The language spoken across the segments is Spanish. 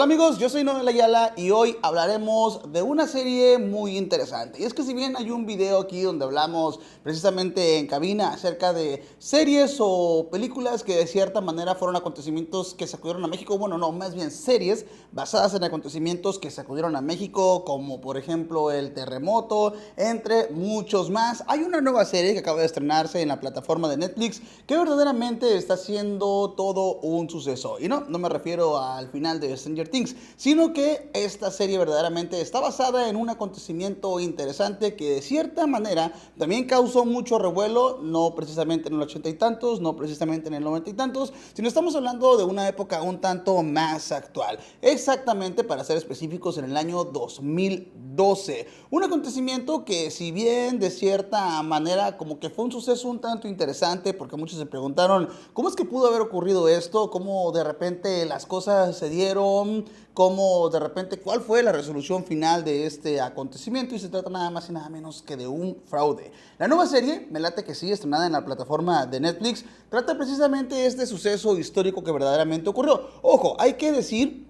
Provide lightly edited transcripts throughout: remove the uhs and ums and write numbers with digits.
Hola amigos, yo soy Noel Ayala y hoy hablaremos de una serie muy interesante. Y es que si bien hay un video aquí donde hablamos precisamente en cabina acerca de series o películas que de cierta manera fueron acontecimientos que sacudieron a México, bueno, no, más bien series basadas en acontecimientos que sacudieron a México, como por ejemplo el terremoto, entre muchos más. Hay una nueva serie que acaba de estrenarse en la plataforma de Netflix que verdaderamente está siendo todo un suceso. Y no me refiero al final de Stranger Things, sino que esta serie verdaderamente está basada en un acontecimiento interesante que de cierta manera también causó mucho revuelo, no precisamente en el 80 y tantos, no precisamente en el 90 y tantos, sino estamos hablando de una época un tanto más actual, exactamente para ser específicos en el año 2012, un acontecimiento que si bien de cierta manera como que fue un suceso un tanto interesante, porque muchos se preguntaron cómo es que pudo haber ocurrido esto, cómo de repente las cosas se dieron, cómo de repente cuál fue la resolución final de este acontecimiento, y se trata nada más y nada menos que de un fraude. La nueva serie, me late que sí, estrenada en la plataforma de Netflix, trata precisamente este suceso histórico que verdaderamente ocurrió. Ojo, hay que decir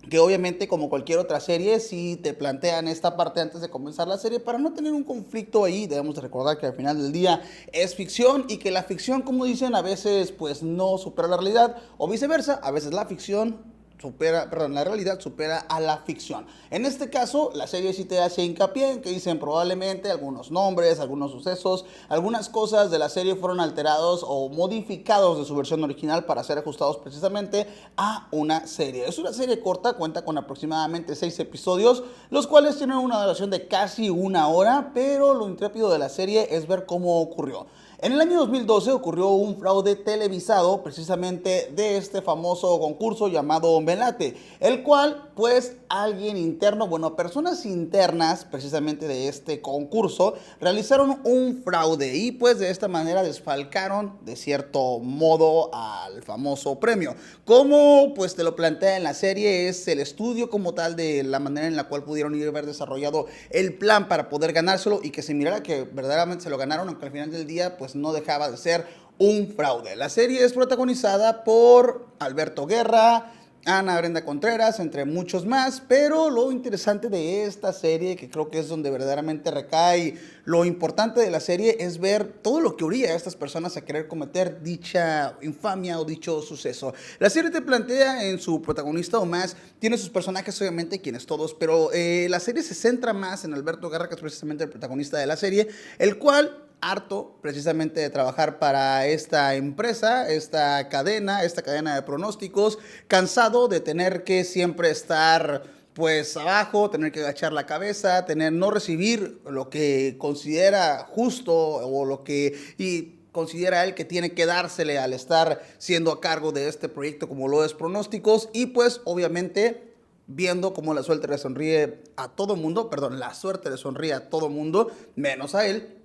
que obviamente como cualquier otra serie, si te plantean esta parte antes de comenzar la serie para no tener un conflicto ahí. Debemos de recordar que al final del día es ficción y que la ficción, como dicen, a veces pues no supera la realidad, o viceversa, a veces la ficción la realidad supera a la ficción. En este caso, la serie sí te hace hincapié en que dicen probablemente algunos nombres, algunos sucesos, algunas cosas de la serie fueron alterados o modificados de su versión original para ser ajustados precisamente a una serie. Es una serie corta, cuenta con aproximadamente 6 episodios, los cuales tienen una duración de casi una hora, pero lo intrépido de la serie es ver cómo ocurrió. En el año 2012 ocurrió un fraude televisado precisamente de este famoso concurso llamado Melate, el cual pues alguien interno, bueno, personas internas precisamente de este concurso realizaron un fraude y pues de esta manera desfalcaron de cierto modo al famoso premio. Como pues te lo plantea en la serie, es el estudio como tal de la manera en la cual pudieron ir a haber desarrollado el plan para poder ganárselo y que se mirara que verdaderamente se lo ganaron, aunque al final del día pues no dejaba de ser un fraude. La serie es protagonizada por Alberto Guerra, Ana Brenda Contreras, entre muchos más, pero lo interesante de esta serie, que creo que es donde verdaderamente recae lo importante de la serie, es ver todo lo que orilla a estas personas a querer cometer dicha infamia o dicho suceso. La serie te plantea en su protagonista o más, tiene sus personajes obviamente, quienes todos, pero la serie se centra más en Alberto Guerra, que es precisamente el protagonista de la serie, el cual harto precisamente de trabajar para esta empresa, esta cadena de pronósticos, cansado de tener que siempre estar pues abajo, tener que agachar la cabeza, no recibir lo que considera justo o lo que considera él que tiene que dársele al estar siendo a cargo de este proyecto como lo es Pronósticos, y pues obviamente viendo cómo la suerte le sonríe a todo mundo, perdón, la suerte le sonríe a todo mundo, menos a él,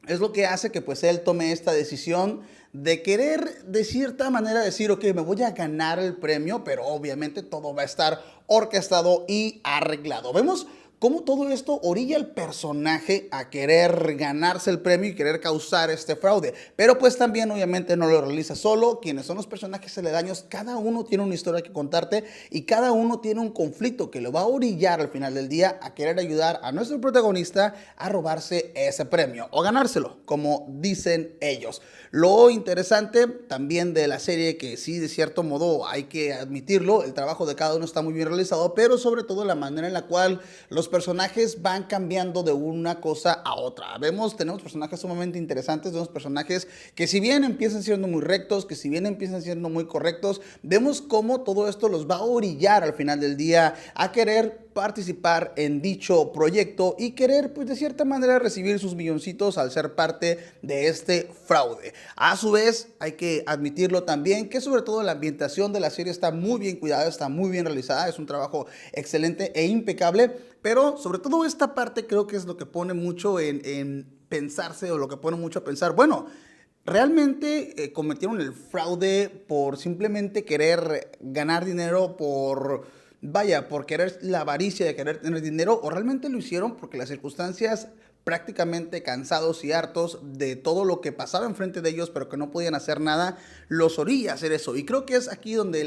es lo que hace que pues él tome esta decisión de querer de cierta manera decir, ok, me voy a ganar el premio, pero obviamente todo va a estar orquestado y arreglado. Vemos cómo todo esto orilla al personaje a querer ganarse el premio y querer causar este fraude. Pero pues también obviamente no lo realiza solo. Quienes son los personajes aledaños, cada uno tiene una historia que contarte y cada uno tiene un conflicto que lo va a orillar al final del día a querer ayudar a nuestro protagonista a robarse ese premio o ganárselo, como dicen ellos. Lo interesante también de la serie, que sí de cierto modo hay que admitirlo, el trabajo de cada uno está muy bien realizado, pero sobre todo la manera en la cual los personajes van cambiando de una cosa a otra. Tenemos personajes sumamente interesantes, tenemos personajes que si bien empiezan siendo muy rectos, que si bien empiezan siendo muy correctos, vemos cómo todo esto los va a orillar al final del día a querer participar en dicho proyecto y querer pues de cierta manera recibir sus milloncitos al ser parte de este fraude. A su vez hay que admitirlo también que sobre todo la ambientación de la serie está muy bien cuidada, está muy bien realizada, es un trabajo excelente e impecable, pero sobre todo esta parte creo que es lo que pone mucho en pensarse, o lo que pone mucho a pensar, bueno, ¿realmente cometieron el fraude por simplemente querer ganar dinero, por querer la avaricia de querer tener dinero, o realmente lo hicieron porque las circunstancias prácticamente cansados y hartos de todo lo que pasaba enfrente de ellos, pero que no podían hacer nada, los orilla a hacer eso. Y creo que es aquí donde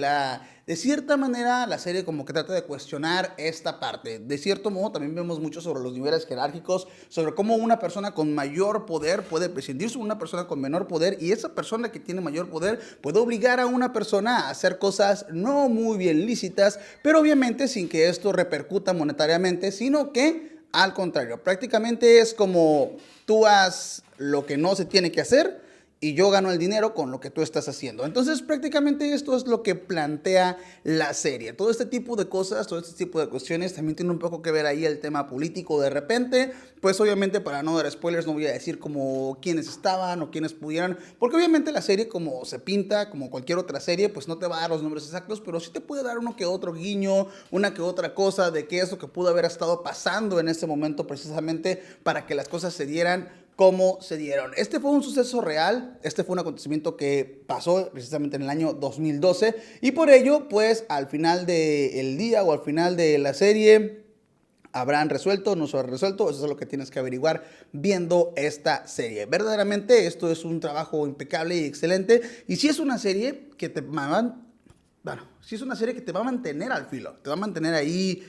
de cierta manera la serie como que trata de cuestionar esta parte. De cierto modo también vemos mucho sobre los niveles jerárquicos, sobre cómo una persona con mayor poder puede prescindir de una persona con menor poder, y esa persona que tiene mayor poder puede obligar a una persona a hacer cosas no muy bien lícitas, pero obviamente sin que esto repercuta monetariamente, sino que al contrario, prácticamente es como tú haz lo que no se tiene que hacer y yo gano el dinero con lo que tú estás haciendo. Entonces, prácticamente esto es lo que plantea la serie. Todo este tipo de cosas, todo este tipo de cuestiones también tiene un poco que ver ahí el tema político de repente. Pues obviamente, para no dar spoilers, no voy a decir como quiénes estaban o quiénes pudieran, porque obviamente la serie, como se pinta, como cualquier otra serie, pues no te va a dar los nombres exactos, pero sí te puede dar uno que otro guiño, una que otra cosa de qué es lo que pudo haber estado pasando en ese momento precisamente para que las cosas se dieran cómo se dieron. Este fue un suceso real, este fue un acontecimiento que pasó precisamente en el año 2012 y por ello, pues al final del día o al final de la serie, ¿habrán resuelto? ¿No se habrá resuelto? Eso es lo que tienes que averiguar viendo esta serie. Verdaderamente esto es un trabajo impecable y excelente, y si es una serie que te si es una serie que te va a mantener al filo, te va a mantener ahí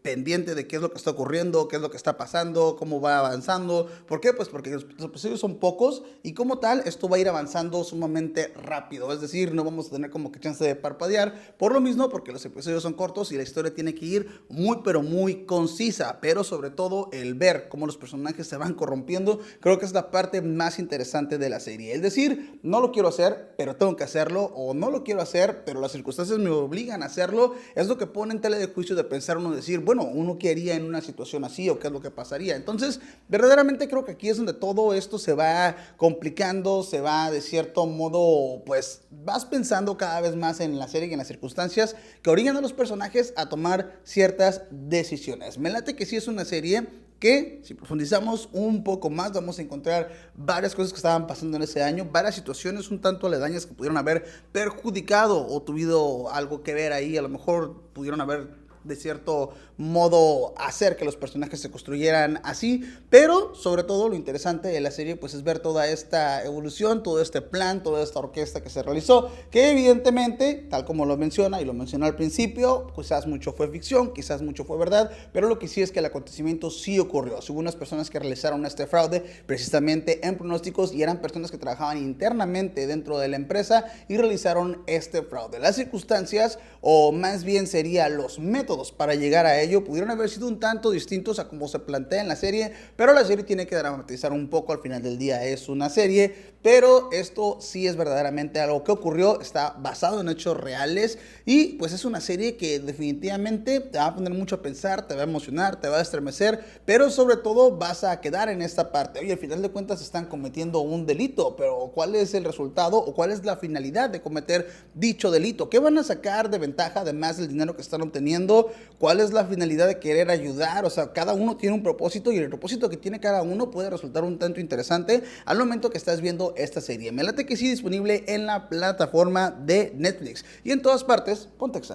pendiente de qué es lo que está ocurriendo, qué es lo que está pasando, cómo va avanzando. ¿Por qué? Pues porque los episodios son pocos y como tal esto va a ir avanzando sumamente rápido. Es decir, no vamos a tener como que chance de parpadear. Por lo mismo, porque los episodios son cortos y la historia tiene que ir muy pero muy concisa. Pero sobre todo el ver cómo los personajes se van corrompiendo, creo que es la parte más interesante de la serie. Es decir, no lo quiero hacer, pero tengo que hacerlo. O no lo quiero hacer, pero las circunstancias me obligan a hacerlo. Es lo que pone en tela de juicio de pensar uno, decir, bueno, uno qué haría en una situación así o qué es lo que pasaría. Entonces, verdaderamente creo que aquí es donde todo esto se va complicando, se va de cierto modo, pues vas pensando cada vez más en la serie y en las circunstancias que orillan a los personajes a tomar ciertas decisiones. Me late que sí es una serie que si profundizamos un poco más vamos a encontrar varias cosas que estaban pasando en ese año, varias situaciones un tanto aledañas que pudieron haber perjudicado o tenido algo que ver ahí, a lo mejor pudieron haber de cierto modo hacer que los personajes se construyeran así, pero sobre todo lo interesante de la serie pues es ver toda esta evolución, todo este plan, toda esta orquesta que se realizó, que evidentemente, tal como lo menciona y lo mencionó al principio, quizás mucho fue ficción, quizás mucho fue verdad, pero lo que sí es que el acontecimiento sí ocurrió. Hubo unas personas que realizaron este fraude precisamente en pronósticos y eran personas que trabajaban internamente dentro de la empresa y realizaron este fraude. Las circunstancias, o más bien sería los métodos para llegar a ello, pudieron haber sido un tanto distintos a como se plantea en la serie, pero la serie tiene que dramatizar un poco. Al final del día es una serie, pero esto sí es verdaderamente algo que ocurrió, está basado en hechos reales y pues es una serie que definitivamente te va a poner mucho a pensar, te va a emocionar, te va a estremecer, pero sobre todo vas a quedar en esta parte. Oye, al final de cuentas están cometiendo un delito, pero ¿cuál es el resultado o cuál es la finalidad de cometer dicho delito? ¿Qué van a sacar de ventaja además del dinero que están obteniendo? ¿Cuál es la finalidad de querer ayudar? O sea, cada uno tiene un propósito y el propósito que tiene cada uno puede resultar un tanto interesante al momento que estás viendo esta serie. Me late que sí, disponible en la plataforma de Netflix y en todas partes. Ponte Exa.